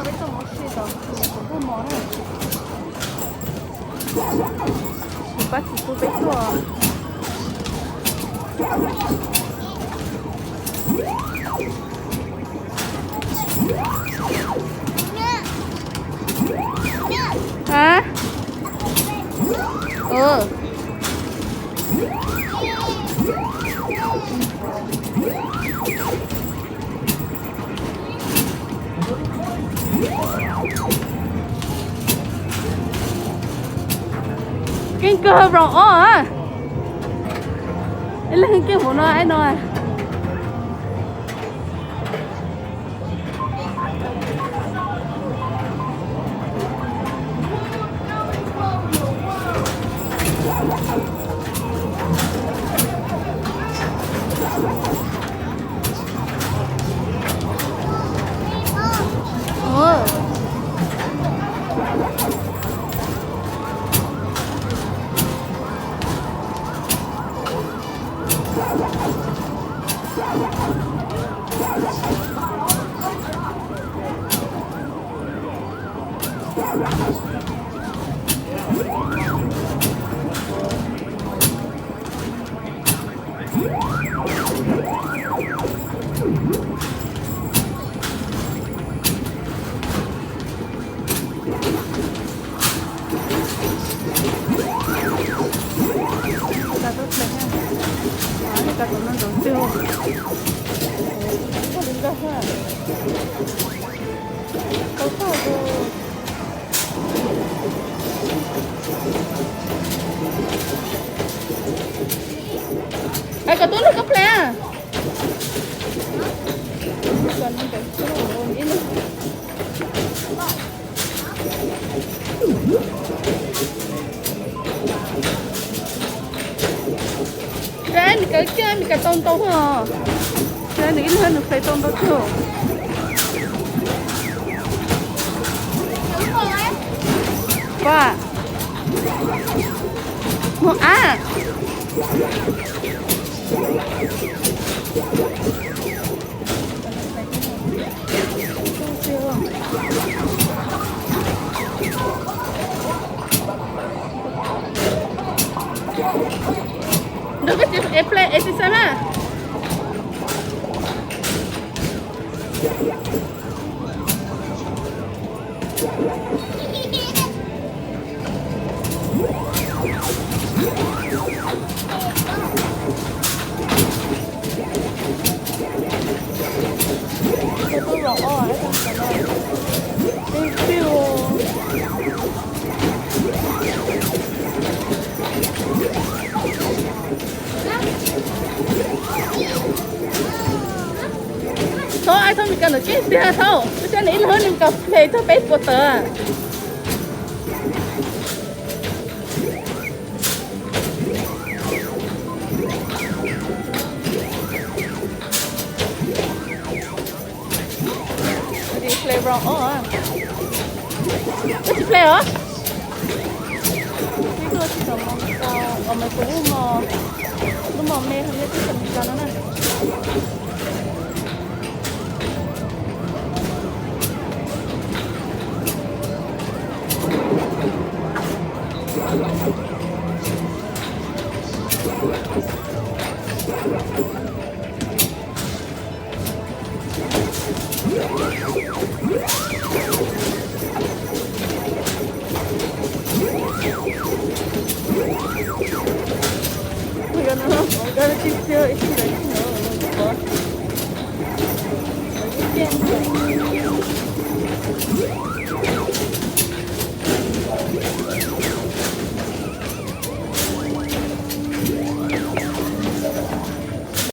với tôi một xí đó thì cũng có món này thì bác chỉ tôi với tôi hả ừ cái cơ rõ à đây là cái bộ nó ấy rồi Kita teman dong kok lindas ha kau tahu kau tolong kau plan bukan ini cái kia mình cái tôm tôm hả? Cái này ít hơn được phải tôm tôm chưa? Qua. À. Được cái chữ play ấy sao mà tôi rõ ở đây không phải đây phiêu thôi ai thôi mình cần được cái gì thôi cho nên hơn mình cà phê thôi bé của tớ đi play wrong à cái play hả cái cơ chỉ tầm ở mấy cái lúc mà mẹ không biết cái phần gì nó này Agora tem que ser esse daqui não.